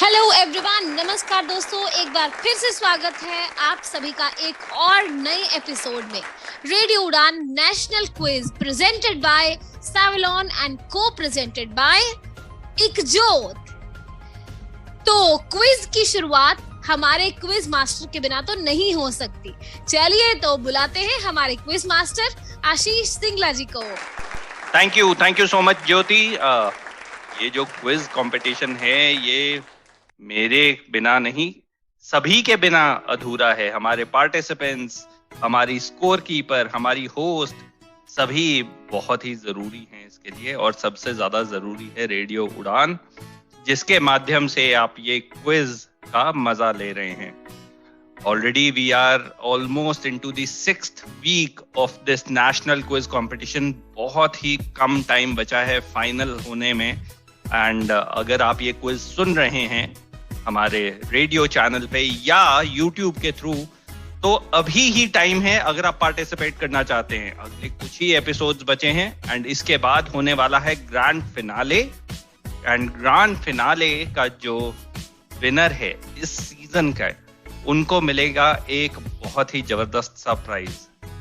Hello everyone, नमस्कार दोस्तों, एक बार फिर से स्वागत है आप सभी का एक और नए एपिसोड में। Radio Udaan national quiz presented by Savlon and को प्रेजेंटेड बाय इकजोत। तो क्विज की शुरुआत हमारे क्विज मास्टर के बिना तो नहीं हो सकती। चलिए तो बुलाते हैं हमारे क्विज मास्टर आशीष सिंगला जी को। थैंक यू सो मच ज्योति। ये जो क्विज कंपटीशन है ये मेरे बिना नहीं, सभी के बिना अधूरा है। हमारे पार्टिसिपेंट्स, हमारी स्कोर कीपर, हमारी होस्ट, सभी बहुत ही जरूरी हैं इसके लिए। और सबसे ज्यादा जरूरी है रेडियो उड़ान, जिसके माध्यम से आप ये क्विज का मजा ले रहे हैं। Already we are almost into the 6th week of this national quiz competition. बहुत ही कम टाइम बचा है फाइनल होने में। एंड अगर आप ये क्विज सुन रहे हैं हमारे रेडियो चैनल पे या यूट्यूब के थ्रू, तो अभी ही टाइम है अगर आप पार्टिसिपेट करना चाहते हैं। अगले कुछ ही एपिसोड्स बचे हैं एंड इसके बाद होने वाला है grand finale. And grand finale का जो विनर है इस सीजन का, उनको मिलेगा एक बहुत ही जबरदस्त सा प्राइज।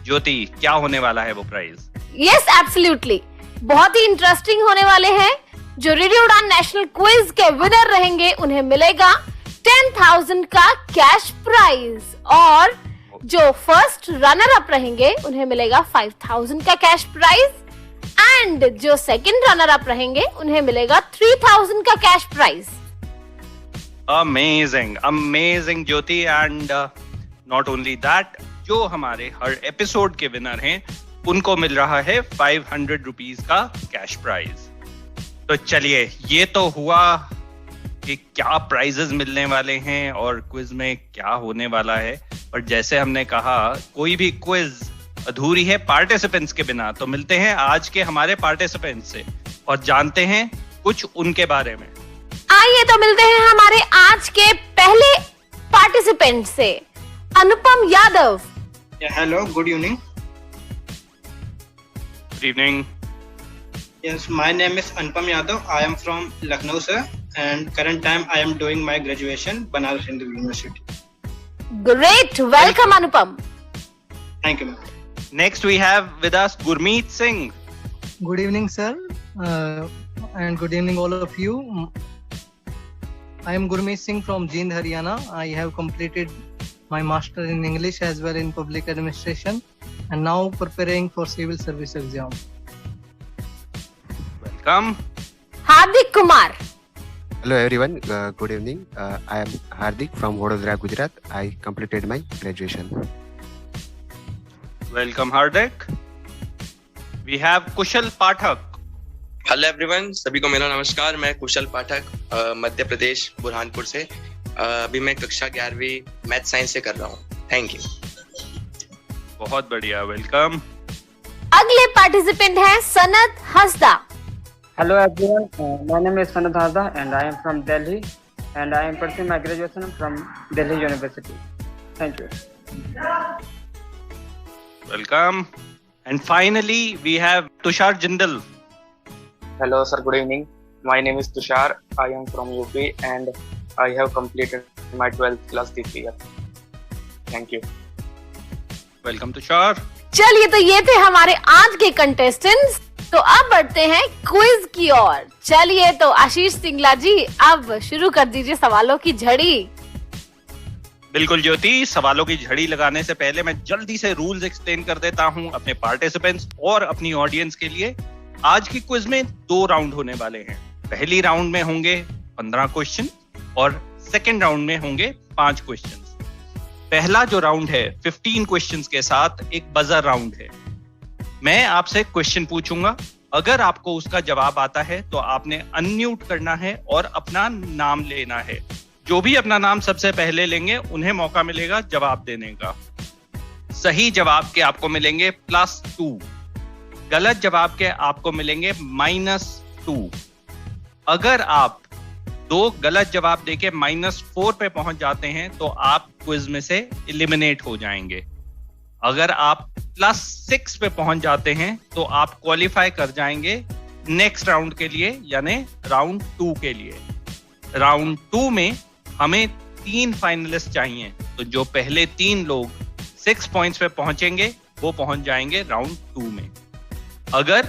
ज्योति, क्या होने वाला है वो प्राइज? यस, एब्सोल्युटली, बहुत ही इंटरेस्टिंग होने वाले हैं। जो रेडियो उड़ान नेशनल क्विज के विनर रहेंगे उन्हें मिलेगा 10,000 का कैश प्राइज, और जो फर्स्ट रनर अप रहेंगे उन्हें मिलेगा 5,000 का कैश प्राइज, एंड जो सेकंड रनर अप रहेंगे उन्हें मिलेगा 3,000 का cash prize. Amazing Jyoti. And not only that, जो हमारे हर एपिसोड के विनर हैं उनको मिल रहा है 500 रुपीज का कैश प्राइज। तो चलिए, ये तो हुआ कि क्या प्राइजेस मिलने वाले हैं और क्विज में क्या होने वाला है। पर जैसे हमने कहा, कोई भी क्विज अधूरी है पार्टिसिपेंट्स के बिना। तो मिलते हैं आज के हमारे पार्टिसिपेंट्स से और जानते हैं कुछ उनके बारे में। आइए तो मिलते हैं हमारे आज के पहले पार्टिसिपेंट से, Anupam Yadav. Hello, good evening. Good evening. Yes, my name is Anupam Yadav. I am from Lucknow, sir, and current time I am doing my graduation, Banaras Hindu University. Great, welcome Anupam. Thank you, ma'am. Next we have with us Gurmeet Singh. Good evening, sir, and good evening all of you. I am Gurmeet Singh from Jind, Haryana. I have completed my master in English as well in public administration, and now preparing for civil service exam. Welcome. Hardik Kumar. Hello everyone, good evening. I am Hardik from Vadodara, Gujarat. I completed my graduation. Welcome Hardik. We have Kushal Pathak. Hello everyone, सभी को मेरा नमस्कार। मैं कुशल पाठक, मध्य प्रदेश बुरहानपुर से। अभी मैं कक्षा 11वीं मैथ साइंस से कर रहा हूँ। Thank you. बहुत बढ़िया, वेलकम। अगले पार्टिसिपेंट हैं Sanat Hasda. Hello everyone, my name is Sanad Hazda and I am from Delhi and I am pursuing my graduation from Delhi University. Thank you. Welcome. And finally we have Tushar Jindal. Hello sir, good evening. My name is Tushar. I am from UP and I have completed my 12th class this year. Thank you. Welcome Tushar. चलिए, तो ये थे हमारे आज के contestants. तो अब बढ़ते हैं क्विज की ओर। चलिए तो आशीष सिंगला जी, अब शुरू कर दीजिए सवालों की झड़ी। बिल्कुल ज्योति, सवालों की झड़ी लगाने से पहले मैं जल्दी से रूल्स एक्सप्लेन कर देता हूं अपने पार्टिसिपेंट्स और अपनी ऑडियंस के लिए। आज की क्विज में 2 राउंड होने वाले हैं। पहली राउंड में होंगे 15 क्वेश्चन और सेकेंड राउंड में होंगे 5 क्वेश्चन। पहला जो राउंड है 15 क्वेश्चंस के साथ एक बजर राउंड है। मैं आपसे क्वेश्चन पूछूंगा, अगर आपको उसका जवाब आता है तो आपने अनम्यूट करना है और अपना नाम लेना है। जो भी अपना नाम सबसे पहले लेंगे उन्हें मौका मिलेगा जवाब देने का। सही जवाब के आपको मिलेंगे +2, गलत जवाब के आपको मिलेंगे -2। अगर आप 2 गलत जवाब देके -4 पे पहुंच जाते हैं तो आप क्विज में से एलिमिनेट हो जाएंगे। अगर आप +6 पे पहुंच जाते हैं तो आप क्वालिफाई कर जाएंगे नेक्स्ट राउंड के लिए, यानी राउंड 2 के लिए। राउंड 2 में हमें 3 फाइनलिस्ट चाहिए, तो जो पहले 3 लोग 6 पॉइंट्स पे पहुंचेंगे वो पहुंच जाएंगे राउंड 2 में। अगर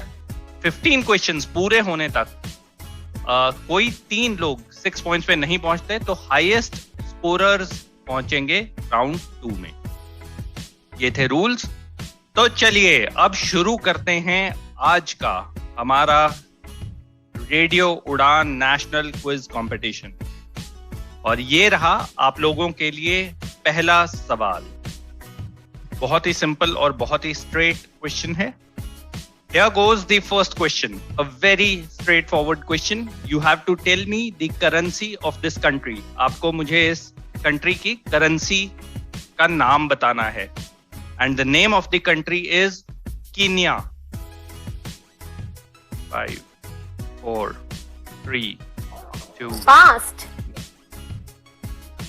15 क्वेश्चंस पूरे होने तक कोई 3 लोग 6 पॉइंट्स पे नहीं पहुंचते तो हाईएस्ट स्कोरर्स पहुंचेंगे राउंड 2 में। ये थे रूल्स। तो चलिए अब शुरू करते हैं आज का हमारा radio Udaan national quiz competition. और ये रहा आप लोगों के लिए पहला सवाल। बहुत ही सिंपल और बहुत ही स्ट्रेट क्वेश्चन है। Here goes the first question, a very straightforward question. You have to tell me the currency of this country. आपको मुझे इस country की currency का नाम बताना है. And the name of the country is Kenya. 5, 4, 3, 2. Fast.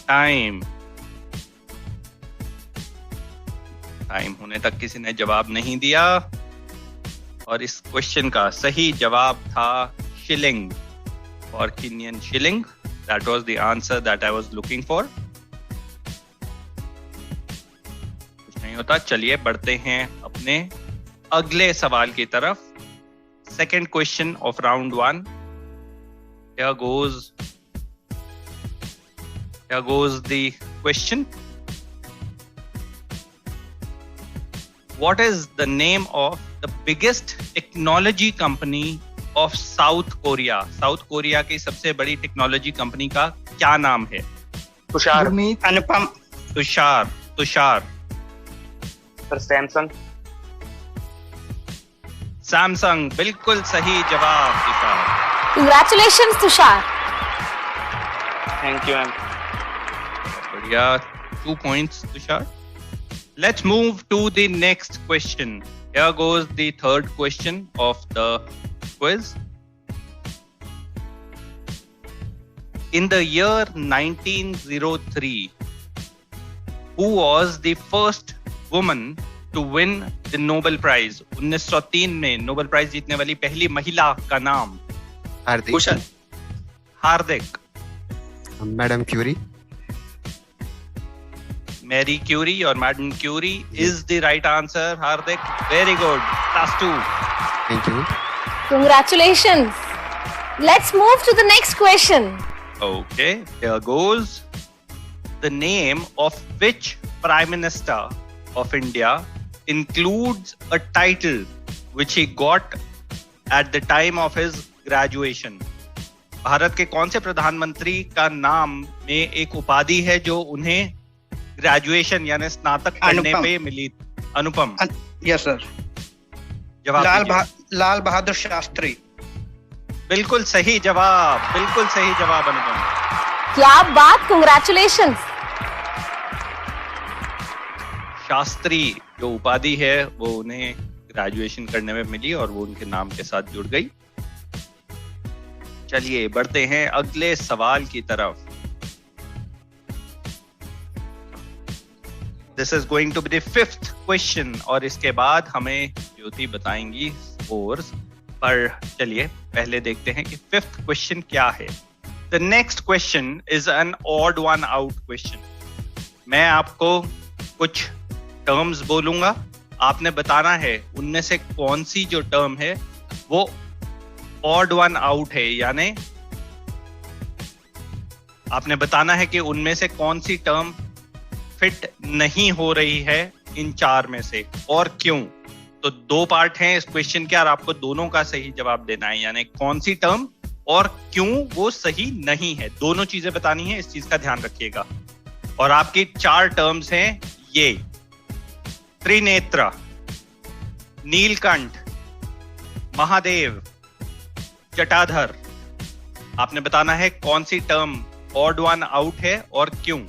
Time होने तक किसी ने जवाब नहीं दिया और इस क्वेश्चन का सही जवाब था शिलिंग और Kenyan shilling. That was the answer that I was looking for. कुछ नहीं होता। चलिए बढ़ते हैं अपने अगले सवाल की तरफ। Second question of round 1। Here goes the question. What is the name of the biggest technology company of South Korea? South Korea की सबसे बड़ी टेक्नोलॉजी कंपनी का क्या नाम है? Tushar. Anupam. Tushar. Sir Samsung. Samsung बिल्कुल सही जवाब Tushar. Congratulations, Tushar. Thank you ma'am. बढ़िया, 2 points Tushar. Let's move to the next question. Here goes the third question of the quiz. In the year 1903, who was the first woman to win the Nobel Prize? 1903 में Nobel prize जीतने वाली पहली महिला का नाम? Hardik. Kushal. Hardik. Madam Curie. Marie Curie or Madam Curie is the right answer. Hardik, very good. +2. Thank you. Congratulations. Let's move to the next question. Okay, here goes. The name of which Prime Minister of India includes a title which he got at the time of his graduation? Bharat के कौन से प्रधानमंत्री का नाम में एक उपाधि है जो उन्हें ग्रेजुएशन यानी स्नातक करने पे मिली? अनुपम। Yes sir. जवाब लाल बहादुर शास्त्री। बिल्कुल सही जवाब। बिल्कुल सही जवाब अनुपम। क्या बात, कांग्रेचुलेशंस। शास्त्री जो उपाधि है वो उन्हें ग्रेजुएशन करने में मिली और वो उनके नाम के साथ जुड़ गई। चलिए बढ़ते हैं अगले सवाल की तरफ। This is going to be the 5th question और इसके बाद हमें ज्योति बताएंगी स्कोर्स। पर चलिए पहले देखते हैं कि 5th क्वेश्चन क्या है। The next question is an odd one out question. मैं आपको कुछ टर्म्स बोलूंगा, आपने बताना है उनमें से कौन सी जो टर्म है वो odd one out है, यानी आपने बताना है कि उनमें से कौन सी टर्म फिट नहीं हो रही है इन 4 में से और क्यों। तो 2 पार्ट हैं इस क्वेश्चन के और आपको दोनों का सही जवाब देना है, यानी कौन सी टर्म और क्यों वो सही नहीं है। दोनों चीजें बतानी है, इस चीज का ध्यान रखिएगा। और आपकी 4 टर्म्स हैं ये: त्रिनेत्र, नीलकंठ, महादेव, जटाधर। आपने बताना है कौन सी टर्म ऑड वन आउट है और क्यों।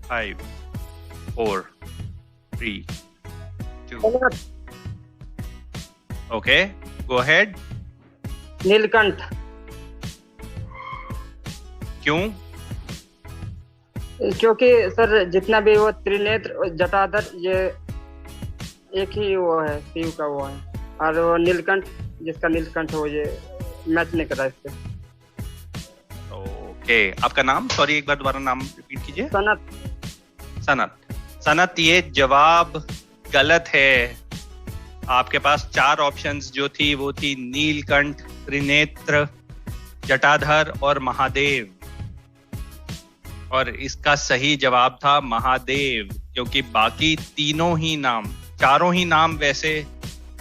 5, 4, 3, 2. Okay, go ahead. नीलकंठ। क्यों? क्योंकि सर जितना भी वो त्रिनेत्र जटाधर ये एक ही वो है, शिव का वो है, और वो नीलकंठ जिसका नीलकंठ हो ये मैच नहीं कर रहा इससे। ओके, आपका नाम, सॉरी एक बार दोबारा नाम रिपीट कीजिए। सनत, ये जवाब गलत है। आपके पास 4 ऑप्शंस जो थी वो थी नीलकंठ, त्रिनेत्र, जटाधर और महादेव, और इसका सही जवाब था महादेव, क्योंकि बाकी चारों ही नाम वैसे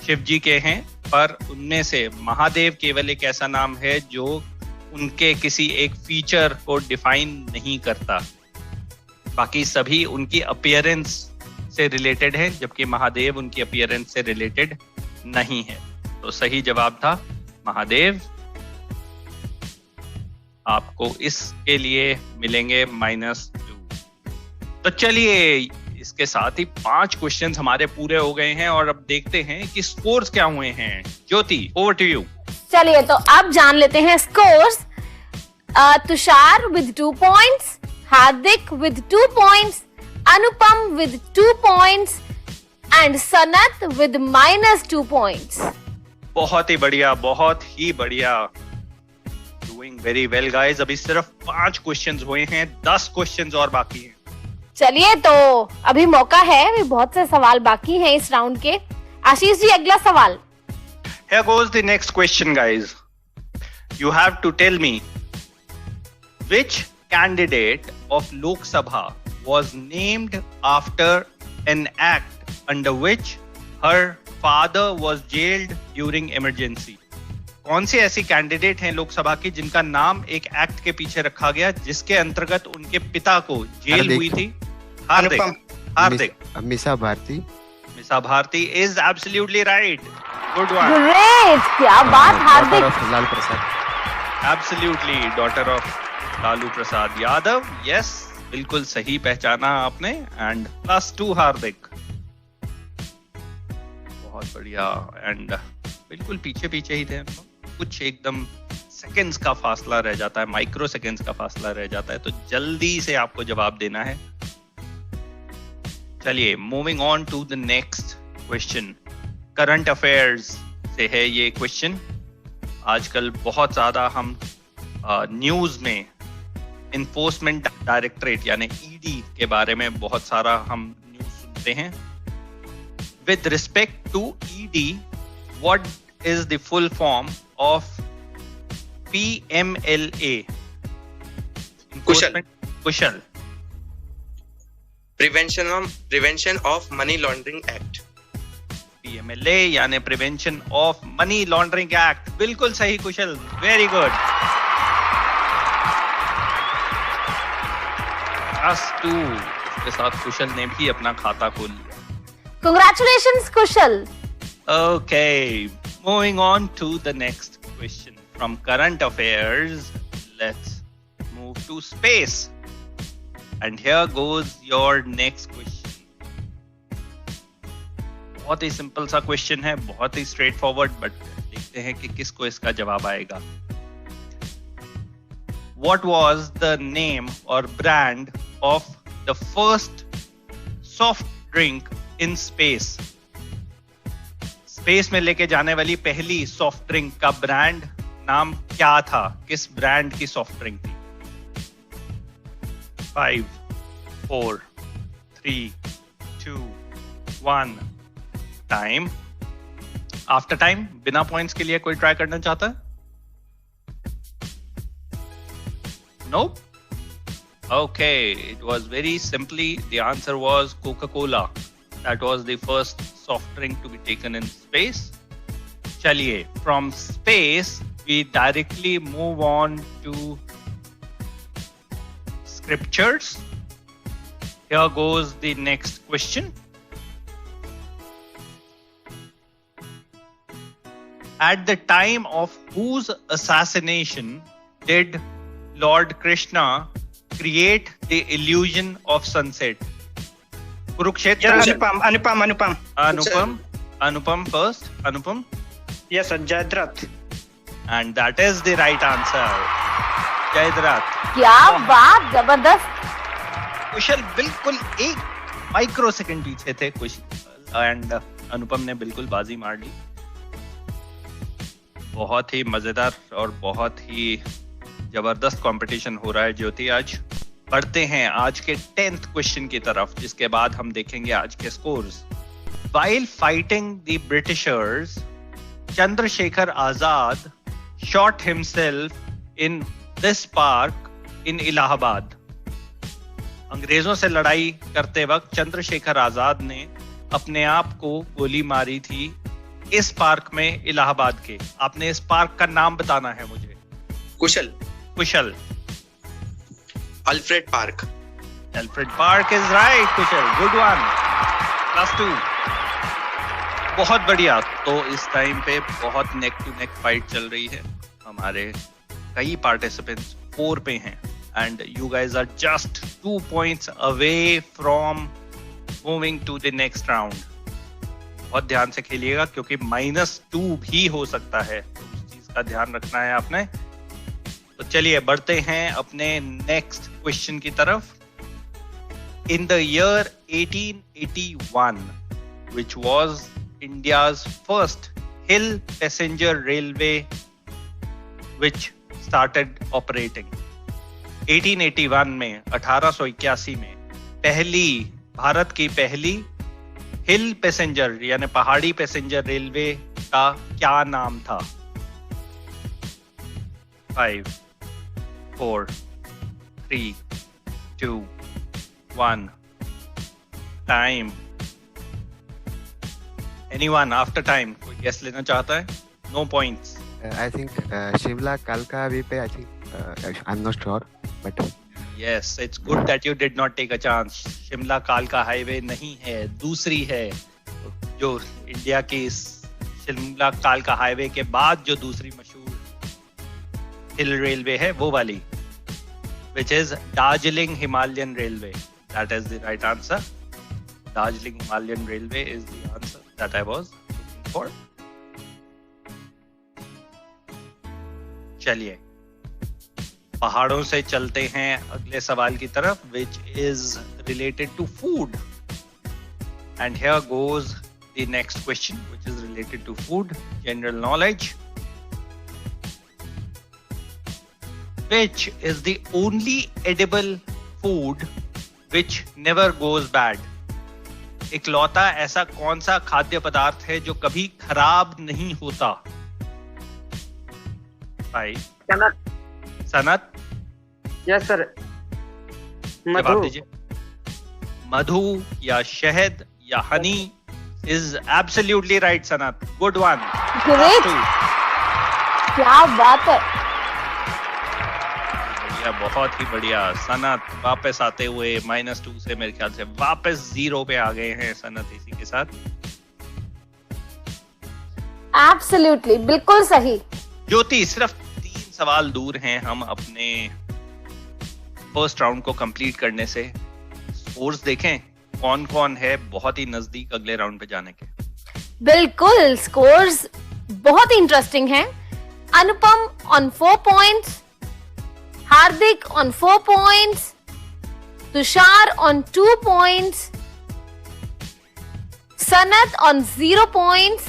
शिव जी के हैं, पर उनमें से महादेव केवल एक ऐसा नाम है जो उनके किसी एक फीचर को डिफाइन नहीं करता, बाकी सभी उनकी अपीयरेंस से रिलेटेड है, जबकि महादेव उनकी अपीयरेंस से रिलेटेड नहीं है। तो सही जवाब था महादेव। आपको इसके लिए मिलेंगे -2। तो चलिए, इसके साथ ही 5 क्वेश्चंस हमारे पूरे हो गए हैं और अब देखते हैं कि स्कोर्स क्या हुए हैं। Jyoti, over to you. चलिए तो अब जान लेते हैं scores. Tushar with 2 points, Hardik with 2 points, Anupam with 2 points and Sanat with -2 points. बहुत ही बढ़िया, बहुत ही बढ़िया। Doing very well guys. अभी सिर्फ 5 क्वेश्चंस हुए हैं, 10 क्वेश्चंस और बाकी हैं। चलिए तो अभी मौका है, अभी बहुत से सवाल बाकी हैं इस राउंड के। आशीष जी, अगला सवाल। Here goes the next question, guys. You have to tell me which candidate of Lok Sabha was named after an act under which her father was jailed during emergency. कौन सी ऐसी कैंडिडेट हैं लोकसभा की जिनका नाम एक एक्ट के पीछे रखा गया जिसके अंतर्गत उनके पिता को जेल हुई थी? हार्दिक। मिसा Bharti is absolutely right. Good one. Great, क्या बात हार्दिक। Lalu Prasad. Absolutely, daughter of Lalu Prasad Yadav. Yes, बिल्कुल सही पहचाना आपने। And +2 हार्दिक। बहुत बढ़िया। And बिल्कुल पीछे ही थे, कुछ एकदम सेकंड्स का फासला रह जाता है, माइक्रो सेकंड्स का फासला रह जाता है, तो जल्दी से आपको जवाब देना है। चलिए, moving on to the next question. Current affairs से है ये क्वेश्चन। आजकल बहुत ज्यादा हम न्यूज में इन्फोर्समेंट डायरेक्टरेट यानी ईडी के बारे में बहुत सारा हम न्यूज सुनते हैं। With respect to ED, what is the full form of PMLA? Kushal. Prevention of money laundering act. PMLA यानी prevention of money laundering act. बिल्कुल सही कुशल, वेरी गुड। +2। इसके साथ कुशल ने भी अपना खाता खोल लिया। Congratulations, Kusal. Okay, moving on to the next question. From current affairs, let's move to space. And here goes your next question. बहुत ही सिंपल सा क्वेश्चन है, बहुत ही स्ट्रेट फॉरवर्ड, बट देखते हैं कि किसको इसका जवाब आएगा। What was the name or brand of the first soft drink in space? Space में लेके जाने वाली पहली सॉफ्ट ड्रिंक का ब्रांड नाम क्या था? किस ब्रांड की सॉफ्ट ड्रिंक थी? 5, 4, 3, 2, 1। टाइम। आफ्टर टाइम बिना पॉइंट्स के लिए कोई ट्राई करना चाहता है? Nope. Okay, it was very simply, the answer was Coca-Cola. That was the first soft drink to be taken in space. Chaliye, from space we directly move on to scriptures. Here goes the next question. At the time of whose assassination did Lord Krishna create the illusion of sunset? Kurukshetra. Anupam first. Anupam. Yes, sir. Jayadratha. And that is the right answer. Jayadratha. क्या बात, जबरदस्त। कुशल बिल्कुल एक micro second पीछे थे कुशल, and अनुपम ने बिल्कुल बाजी मार ली। बहुत ही मजेदार और बहुत ही जबरदस्त कंपटीशन हो रहा है ज्योति आज। बढ़ते हैं आज के 10th क्वेश्चन की तरफ, जिसके बाद हम देखेंगे आज के scores. While fighting the Britishers, Chandrasekhar Azad shot himself in this park in Allahabad. अंग्रेजों से लड़ाई करते वक्त चंद्रशेखर आजाद ने अपने आप को गोली मारी थी इस पार्क में इलाहाबाद के। आपने इस पार्क का नाम बताना है मुझे। Kushal. Alfred Park is right Kushal, good one, +2। बहुत बढ़िया। तो इस टाइम पे बहुत नेक टू नेक फाइट चल रही है। हमारे कई पार्टिसिपेंट्स 4 पे हैं and you guys are just 2 points away from moving to the next round. बहुत ध्यान से खेलिएगा क्योंकि -2 भी हो सकता है, तो उस चीज का ध्यान रखना है आपने। तो चलिए बढ़ते हैं अपने नेक्स्ट क्वेश्चन की तरफ। In the year 1881, which was India's first hill passenger railway which started operating. 1881 में 1881 में भारत की पहली हिल पैसेंजर यानी पहाड़ी पैसेंजर रेलवे का क्या नाम था? 5, 4, 3, 2, 1. टाइम। Anyone after time? कोई गेस लेना चाहता है? No points. I think Shimla Kalka Vipe. I think I'm not sure, but Yes, it's good that you did not take a chance. Shimla कालका हाईवे नहीं है, दूसरी है जो इंडिया की शिमला कालका हाईवे के बाद जो दूसरी मशहूर हिल रेलवे है वो वाली, which is Darjeeling Himalayan Railway. That is the right answer. Darjeeling Himalayan Railway is the answer that I was looking for. चलिए पहाड़ों से चलते हैं अगले सवाल की तरफ, which is related to food. And here goes the next question, which is related to food, general knowledge. Which is the only edible food which never goes bad? इकलौता ऐसा कौन सा खाद्य पदार्थ है जो कभी खराब नहीं होता? भाई सनत। Yes sir. जवाब दीजिए। मधु या शहद या honey is absolutely right Sanat, good one. Great, क्या बात है। बढ़िया, बहुत ही बढ़िया। सनत वापस आते हुए -2 से मेरे ख्याल से वापस 0 पे आ गए हैं सनत इसी के साथ। एब्सोल्युटली, बिल्कुल सही। ज्योति सिर्फ 3 सवाल दूर हैं हम अपने फर्स्ट राउंड को कंप्लीट करने से। स्कोर्स देखें कौन कौन है बहुत ही नजदीक अगले राउंड पे जाने के। बिल्कुल, स्कोर्स बहुत इंटरेस्टिंग हैं। Anupam on 4 points, Hardik on 4 points, Tushar on 2 points, Sanat on 0 points,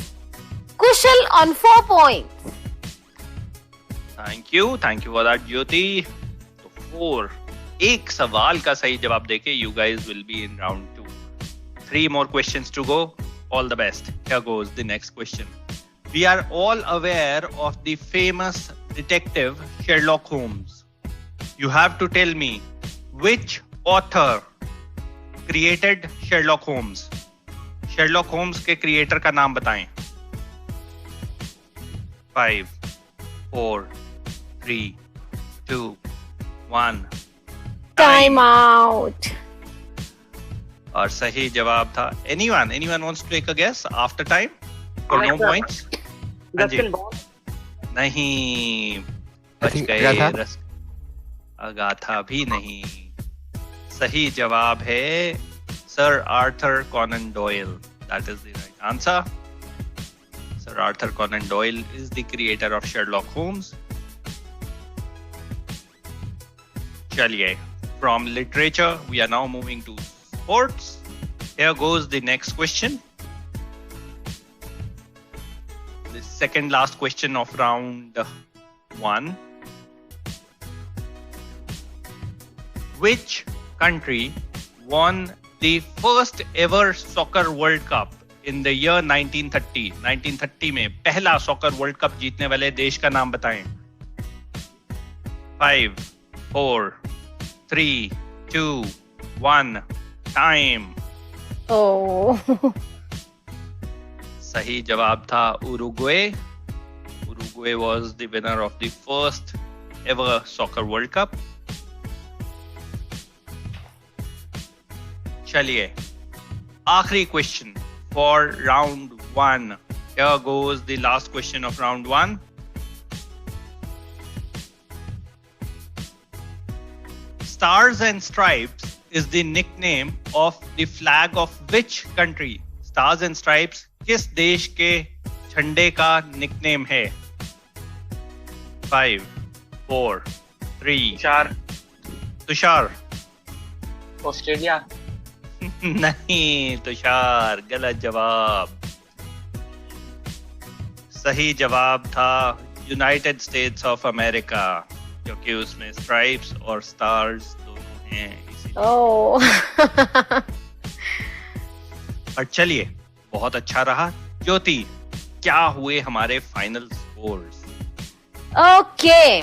Kushal on 4 points. Thank you for that Jyoti. तो 4, एक सवाल का सही जवाब देके you guys will be in round 2। 3 more questions to go. All the best. Here goes the next question. We are all aware of the famous detective Sherlock Holmes. You have to tell me which author created Sherlock Holmes. Sherlock Holmes के creator का नाम बताएं। 5, 4, 3, 2, 1. Time out. और सही जवाब था anyone wants to take a guess after time for no points? नहीं, बच गए। अगाथा भी नहीं। सही जवाब है sir Arthur Conan Doyle. That is the right answer. Sir Arthur Conan Doyle is the creator of Sherlock Holmes. चलिए, from literature we are now moving to sports. Here goes the next question. The second last question of round 1. Which country won the first ever soccer World Cup in the year 1930? 1930 में पहला soccer world cup जीतने वाले देश का नाम बताएं. 5, 4, 3, 2, 1, time. Oh. सही जवाब था Uruguay. Uruguay was the winner of the first ever soccer World Cup. चलिए, आखिरी question for round 1. Here goes the last question of round 1. Stars and Stripes is the nickname of the flag of which country? Stars and Stripes किस देश के झंडे का nickname है? 5, 4, 3. Tushar. Australia. नहीं तुषार, गलत जवाब. सही जवाब था यूनाइटेड स्टेट्स ऑफ अमेरिका, क्योंकि उसमें स्ट्राइप्स और स्टार्स दोनों हैं. और चलिए, बहुत अच्छा रहा. ज्योति, क्या हुए हमारे फाइनल स्कोर्स? ओके,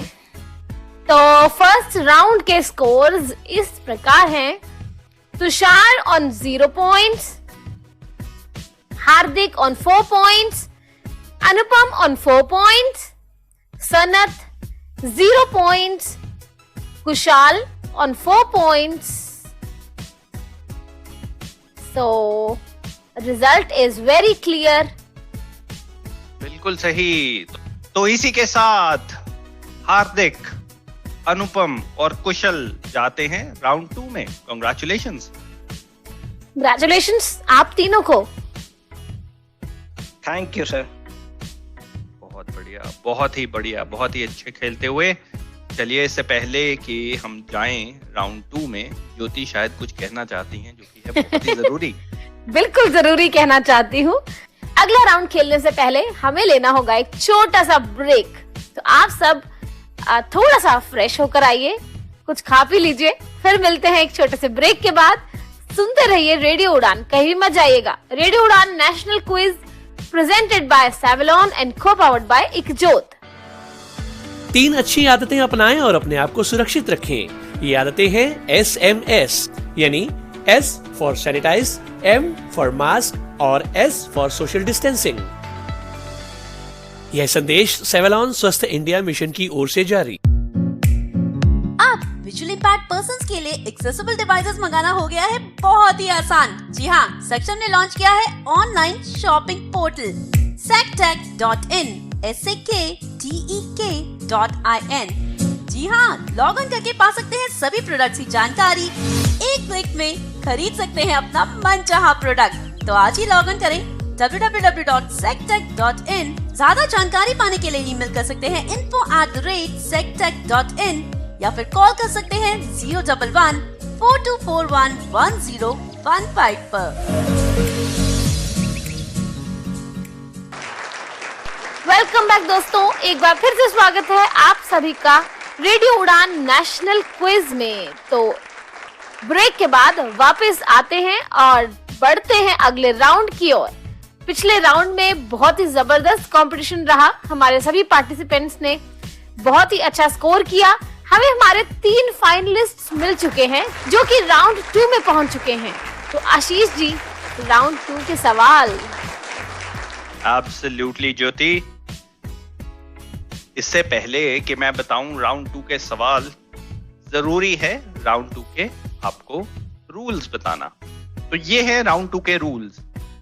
तो फर्स्ट राउंड के स्कोर्स इस प्रकार हैं. Tushar on 0 points, Hardik on 4 points, Anupam on 4 points, Sanat 0 points, Kushal on 4 points. So result is very clear. बिल्कुल सही. तो इसी के साथ हार्दिक, अनुपम और कुशल जाते हैं राउंड 2 में. कांग्रेचुलेशंस. Congratulations आप तीनों को. Thank you sir. बहुत बढ़िया, बहुत ही बढ़िया, बहुत ही अच्छे खेलते हुए. चलिए, इससे पहले कि हम जाएं राउंड 2 में, ज्योति शायद कुछ कहना चाहती हैं, जो कि है बहुत ही जरूरी. बिल्कुल जरूरी कहना चाहती हूँ. अगला राउंड खेलने से पहले हमें लेना होगा एक छोटा सा ब्रेक. तो आप सब थोड़ा सा फ्रेश होकर आइए, कुछ खा पी लीजिए, फिर मिलते हैं एक छोटे से ब्रेक के बाद. सुनते रहिए रेडियो उड़ान, कहीं मत जाइएगा. Radio Udaan national quiz presented by Savlon and co-powered by Ikjot. 3 अच्छी आदतें अपनाएं और अपने आप को सुरक्षित रखें. ये आदतें हैं SMS, यानी S for sanitize, M for mask और S फॉर सोशल डिस्टेंसिंग. यह संदेश सेवलॉन स्वस्थ इंडिया मिशन की ओर से जारी. अब विजुअली इम्पैक्ट पर्संस के लिए एक्सेसिबल डिवाइसेस मंगाना हो गया है बहुत ही आसान. जी हाँ, सेक्शन ने लॉन्च किया है online shopping portal sectech.in, SAKTEK.in. जी हाँ, लॉग इन करके पा सकते हैं सभी प्रोडक्ट्स की जानकारी. एक क्लिक में खरीद सकते हैं अपना मनचाहा प्रोडक्ट. तो आज ही लॉग इन करें www.sectech.in. ज्यादा जानकारी पाने के लिए ईमेल कर सकते हैं info@sectech.in या फिर कॉल कर सकते हैं 011-4241-1015 पर. वेलकम बैक दोस्तों, एक बार फिर से स्वागत है आप सभी का रेडियो उड़ान नेशनल क्विज में. तो ब्रेक के बाद वापस आते हैं और बढ़ते हैं अगले राउंड की ओर. पिछले राउंड में बहुत ही जबरदस्त कंपटीशन रहा. हमारे सभी पार्टिसिपेंट्स ने बहुत ही अच्छा स्कोर किया. हमें हमारे 3 फाइनलिस्ट्स मिल चुके हैं जो कि राउंड 2 में पहुंच चुके हैं. तो आशीष जी, राउंड 2 के सवाल. एब्सोल्युटली ज्योति. इससे पहले कि मैं बताऊं राउंड 2 के सवाल, जरूरी है राउंड 2 के आपको रूल्स बताना. तो ये है राउंड 2 के रूल्स.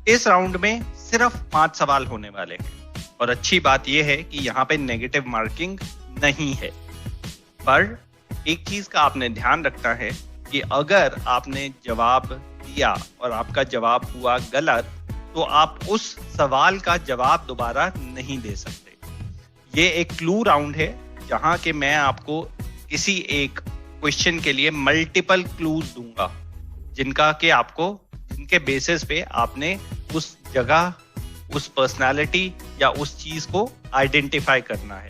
इस राउंड में सिर्फ 5 सवाल होने वाले हैं. और अच्छी बात यह है कि यहाँ पे नेगेटिव मार्किंग नहीं है. पर एक चीज का आपने ध्यान रखना है कि अगर आपने जवाब दिया और आपका जवाब हुआ गलत, तो आप उस सवाल का जवाब दोबारा नहीं दे सकते. ये एक क्लू राउंड है जहां के मैं आपको किसी एक क्वेश्चन के लिए मल्टीपल क्लूज दूंगा, जिनके बेसिस पे आपने उस जगह, उस पर्सनालिटी या उस चीज को आइडेंटिफाई करना है.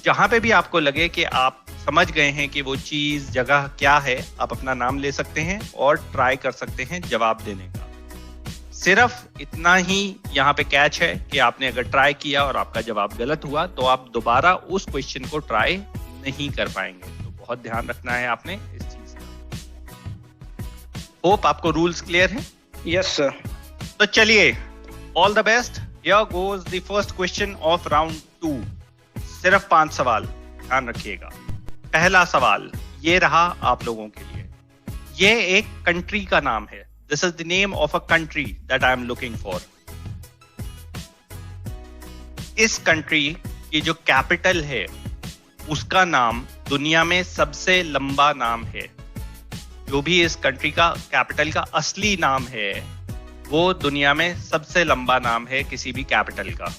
जहां पे भी आपको लगे कि आप समझ गए हैं कि वो चीज जगह क्या है, आप अपना नाम ले सकते हैं और ट्राई कर सकते हैं जवाब देने का। सिर्फ इतना ही यहाँ पे कैच है कि आपने अगर ट्राई किया और आपका जवाब गलत हुआ तो आप दोबारा उस क्वेश्चन को ट्राई नहीं कर पाएंगे। तो बहुत ध्यान रखना है आपने इस चीज का। होप आपको रूल्स क्लियर है? Yes sir. तो चलिए, all the best. Here goes the first question of round 2। सिर्फ 5 सवाल, ध्यान रखिएगा। पहला सवाल ये रहा आप लोगों के लिए। ये एक कंट्री का नाम है। This is the name of a country that I am looking for. इस कंट्री की जो कैपिटल है उसका नाम दुनिया में सबसे लंबा नाम है। जो भी इस कंट्री का कैपिटल का असली नाम है वो दुनिया में सबसे लंबा नाम है किसी भी कैपिटल का।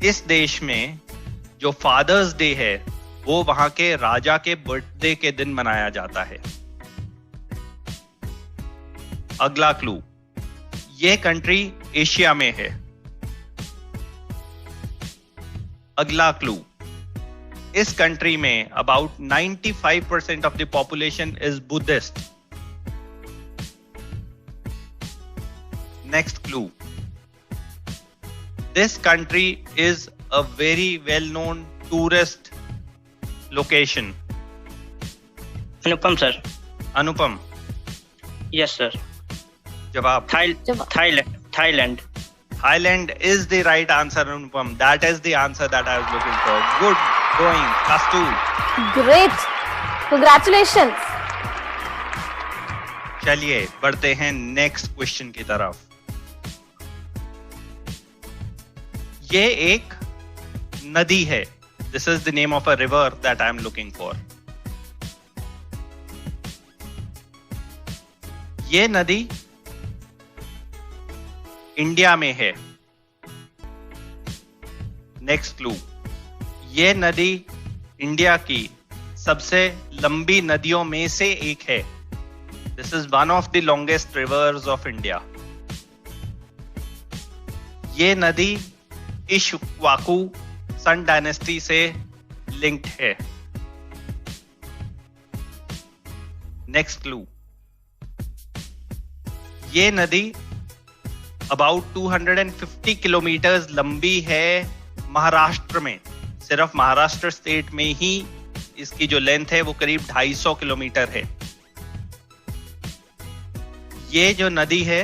इस देश में जो फादर्स डे है वो वहां के राजा के बर्थडे के दिन मनाया जाता है। अगला क्लू, ये कंट्री एशिया में है। अगला क्लू, इस कंट्री में about 95% of the population is Buddhist. Next clue, this country is a very well known tourist location. Anupam sir. Anupam? Yes sir. जवाब? Thailand. Thailand is the right answer, Anupam. That is the answer that I was looking for. Good going. +2. Great. Congratulations. चलिए बढ़ते हैं next question की तरफ। ये एक नदी है। This is the name of a river that I am looking for. ये नदी इंडिया में है। नेक्स्ट क्लू, ये नदी इंडिया की सबसे लंबी नदियों में से एक है। This is one of the longest reverse of India. ये नदी इक्ष्वाकु सन डायनेस्टी से लिंक्ड है। नेक्स्ट क्लू, ये नदी अबाउट 250 किलोमीटर लंबी है महाराष्ट्र में। सिर्फ महाराष्ट्र स्टेट में ही इसकी जो लेंथ है वो करीब 250 किलोमीटर है। ये जो नदी है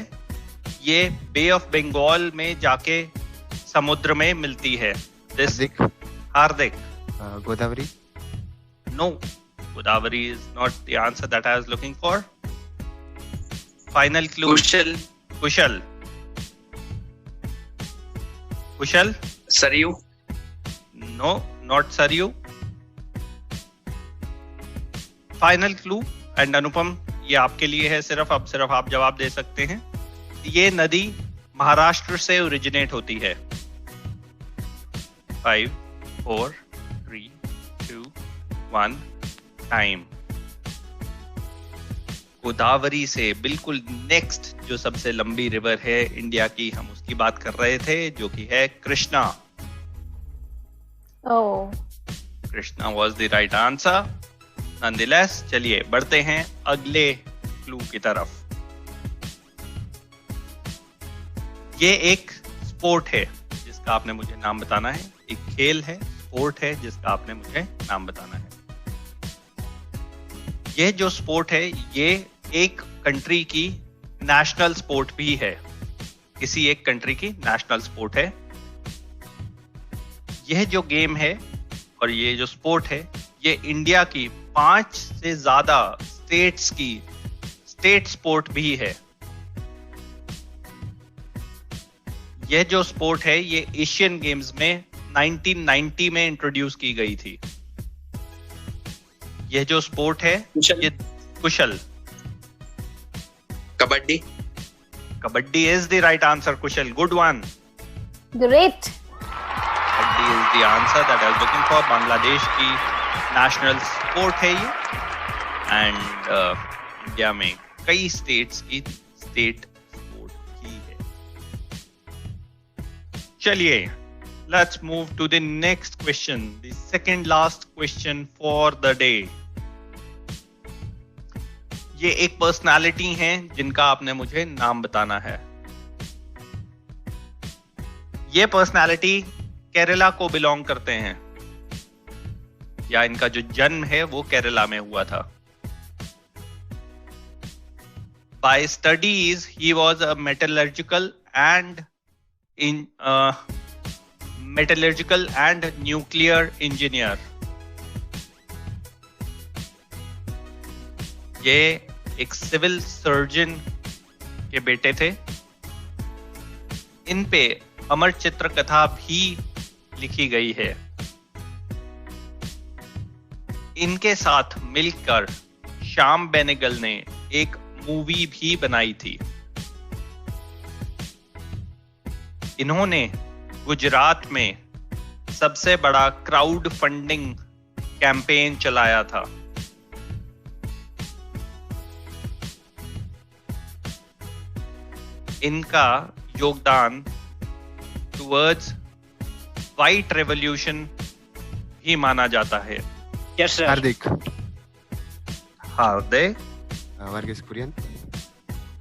ये बे ऑफ बंगाल में जाके समुद्र में मिलती है। Hardik? Godavari? No, Godavari is not the answer that I was looking for. Final clue? Kushal? Kushal? Saryu? No, not Saryu. Final clue and Anupam ये आपके लिए है। सिर्फ आप जवाब दे सकते हैं। ये नदी महाराष्ट्र से ओरिजिनेट होती है। 5 4 3 2 1 टाइम। गोदावरी से बिल्कुल नेक्स्ट जो सबसे लंबी रिवर है इंडिया की, हम उसकी बात कर रहे थे, जो कि है Krishna. Krishna was the right answer. Nonetheless चलिए बढ़ते हैं अगले क्लू की तरफ। ये एक स्पोर्ट है जिसका आपने मुझे नाम बताना है। एक खेल है, स्पोर्ट है जिसका आपने मुझे नाम बताना है। ये जो स्पोर्ट है ये एक कंट्री की नेशनल स्पोर्ट भी है। किसी एक कंट्री की नेशनल स्पोर्ट है। यह जो गेम है और ये जो स्पोर्ट है ये इंडिया की 5 से ज्यादा स्टेट्स की स्टेट स्पोर्ट भी है। यह जो स्पोर्ट है ये एशियन गेम्स में 1990 में इंट्रोड्यूस की गई थी। यह जो स्पोर्ट है ये Kushal? Kabaddi? Kabaddi is the right answer Kushal. Good one. Great. Kabaddi is the answer that I was looking for. Bangladesh की नेशनल स्पोर्ट है ये एंड इंडिया में कई स्टेट्स की स्टेट स्पोर्ट ही है। चलिए let's move to the next question, the second last question for the day. ये एक पर्सनालिटी हैं जिनका आपने मुझे नाम बताना है. ये पर्सनालिटी केरला को बिलोंग करते हैं या इनका जो जन्म है वो केरला में हुआ था. By studies, he was a metallurgical and nuclear engineer. ये एक सिविल सर्जन के बेटे थे. इन पे अमर चित्र कथा भी लिखी गई है. इनके साथ मिलकर श्याम बेनेगल ने एक मूवी भी बनाई थी. इन्होंने गुजरात में सबसे बड़ा क्राउड फंडिंग कैंपेन चलाया था. इनका योगदान टुवर्ड्स व्हाइट रेवोल्यूशन भी माना जाता है. Yes sir. Hardik Varghese Kurian.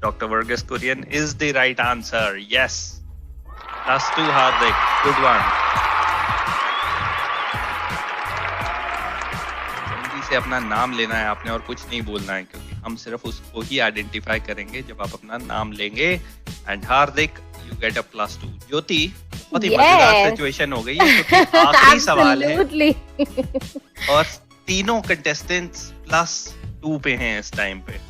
Dr. Varghese Kurian is the right answer. Yes. Plus 2, Hardik. Good one. जल्दी से अपना नाम लेना है आपने और कुछ नहीं बोलना है, क्योंकि हम सिर्फ उसको ही आइडेंटिफाई करेंगे जब आप अपना नाम लेंगे. And Hardik, you get a +2. ज्योति, बहुत ही मजेदार सिचुएशन हो गई है क्योंकि आखिरी सवाल है और तीनों कंटेस्टेंट्स +2 पे हैं इस टाइम पे.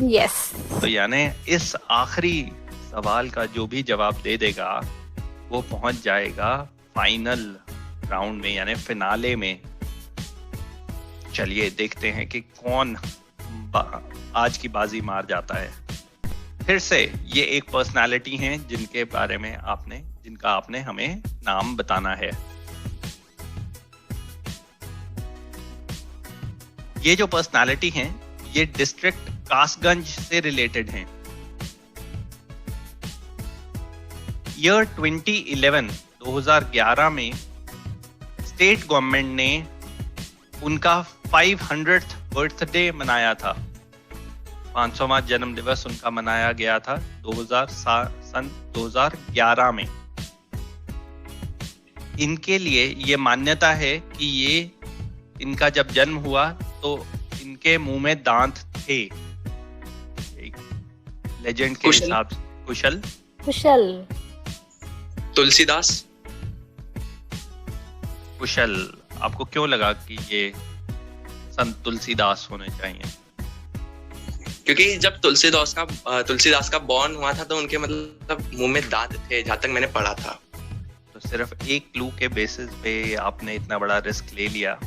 यस. तो यानी इस आखिरी सवाल का जो भी जवाब दे देगा वो पहुंच जाएगा फाइनल राउंड में यानी फिनाले में. चलिए देखते हैं कि कौन आज की बाजी मार जाता है. फिर से ये एक पर्सनालिटी हैं जिनका आपने हमें नाम बताना है. ये जो पर्सनालिटी हैं ये डिस्ट्रिक्ट कासगंज से रिलेटेड हैं. ईयर 2011 में स्टेट गवर्नमेंट ने उनका 500th बर्थडे मनाया था. 500वां जन्म दिवस उनका मनाया गया था सन 2011 में. इनके लिए ये मान्यता है कि ये इनका जब जन्म हुआ तो इनके मुंह में दांत थे. एक लेजेंड के हिसाब से. कुशल तुलसीदास. कुशल, आपको क्यों लगा कि ये संत तुलसीदास होने चाहिए? क्योंकि जब तुलसीदास का बॉर्न हुआ था तो उनके मतलब मुंह में दांत थे, जहां तक मैंने पढ़ा था. तो सिर्फ एक क्लू के बेसिस पे आपने इतना बड़ा रिस्क ले लिया.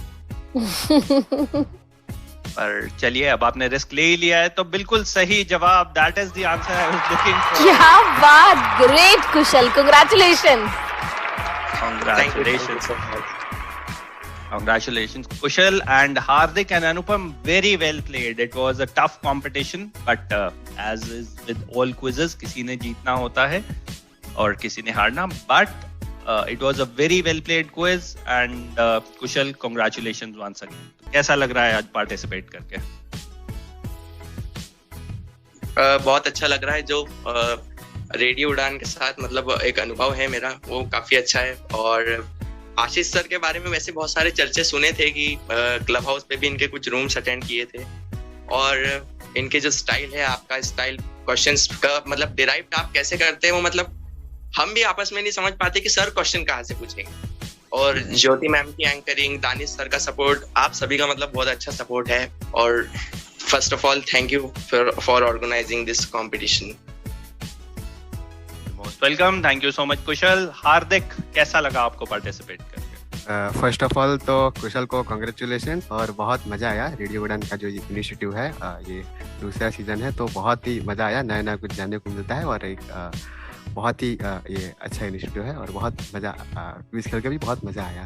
पर चलिए, अब आपने रिस्क ले ही लिया है तो बिल्कुल सही जवाब. That is the answer I was looking for. क्या बात. Great Kusal, congratulations. Congratulations Kushal and Hardik and Anupam, very well played. It was a tough competition, but as is with all quizzes, किसी ने जीतना होता है और किसी ने हारना. But it was a very well played quiz and Kushal, congratulations once again. कैसा लग रहा है आज पार्टिसिपेट करके? बहुत अच्छा लग रहा है. जो रेडियो उड़ान के साथ मतलब एक अनुभव है मेरा, वो काफी अच्छा है. और आशीष सर के बारे में वैसे बहुत सारे चर्चे सुने थे कि क्लब हाउस पे भी इनके कुछ रूम्स अटेंड किए थे. और इनके जो स्टाइल है, आपका स्टाइल, क्वेश्चंस का मतलब डिराइव आप कैसे करते हैं, वो मतलब हम भी आपस में नहीं समझ पाते कि सर क्वेश्चन कहाँ से पूछेंगे. और ज्योति मैम की एंकरिंग, दानिश सर का सपोर्ट, आप सभी का मतलब बहुत अच्छा सपोर्ट है. और first of all thank you for organising this competition. Most welcome. Thank you so much Kushal. Hardik, कैसा लगा आपको पार्टिसिपेट करके? फर्स्ट ऑफ ऑल तो कुशल को कांग्रेचुलेशन और बहुत मजा आया. रेडियो उड़ान का जो इनिशिएटिव है, ये दूसरा सीजन है तो बहुत ही मजा आया. नया नया कुछ जानने को मिलता है और एक बहुत ही ये अच्छा इनिशिएटिव है और बहुत मजा, क्विज खेल के भी बहुत मजा आया.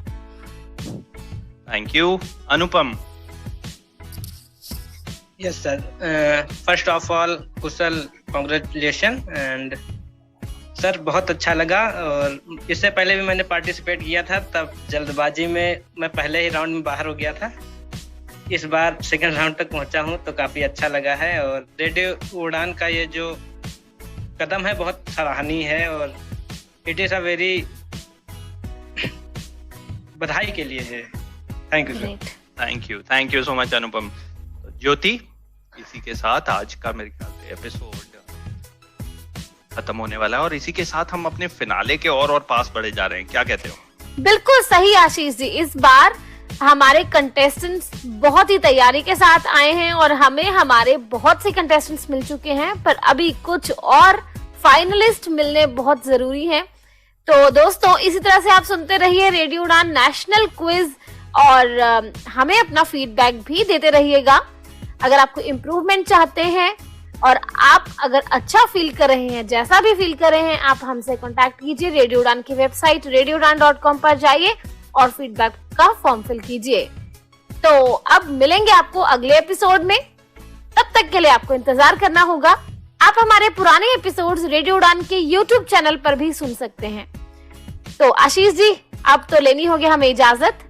Thank you. Anupam. Yes sir. First of all, Kushal, congratulations. And sir बहुत अच्छा लगा, और इससे पहले भी मैंने पार्टिसिपेट किया था, तब जल्दबाजी में मैं पहले ही राउंड में बाहर हो गया था। इस बार सेकंड राउंड तक पहुंचा हूं तो काफी अच्छा लगा है, और रेडियो उड़ान का ये जो कदम है बहुत सराहनीय है, और इट इज अ वेरी बधाई के लिए है। Thank you sir. Thank you so much Anupam. Jyoti, इसी के साथ आज का मेरे ख्याल से एपिसोड खत्म होने वाला है, और इसी के साथ हम अपने फिनाले के और पास बढ़े जा रहे हैं। क्या कहते हो? बिल्कुल सही आशीष जी, इस बार हमारे कंटेस्टेंट्स बहुत ही तैयारी के साथ आए हैं, और हमें हमारे बहुत से कंटेस्टेंट्स मिल चुके हैं, पर अभी कुछ और फाइनलिस्ट मिलने बहुत जरूरी हैं। तो दोस्तों, इसी तरह से आप सुनते रहिए रेडियो उड़ान नेशनल क्विज, और हमें अपना फीडबैक भी देते रहिएगा। अगर आपको इम्प्रूवमेंट चाहते हैं और आप अगर अच्छा फील कर रहे हैं, जैसा भी फील कर रहे हैं, आप हमसे कांटेक्ट कीजिए। रेडियो उड़ान की वेबसाइट radioudan.com पर जाइए और फीडबैक का फॉर्म फिल कीजिए। तो अब मिलेंगे आपको अगले एपिसोड में, तब तक के लिए आपको इंतजार करना होगा। आप हमारे पुराने एपिसोड्स रेडियो उड़ान के YouTube चैनल पर भी सुन सकते हैं। तो आशीष जी, अब तो लेनी होगी हमें इजाजत।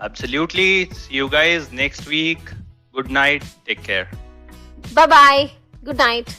Absolutely. See you guys next week. Good night. Take care. Bye bye. Good night.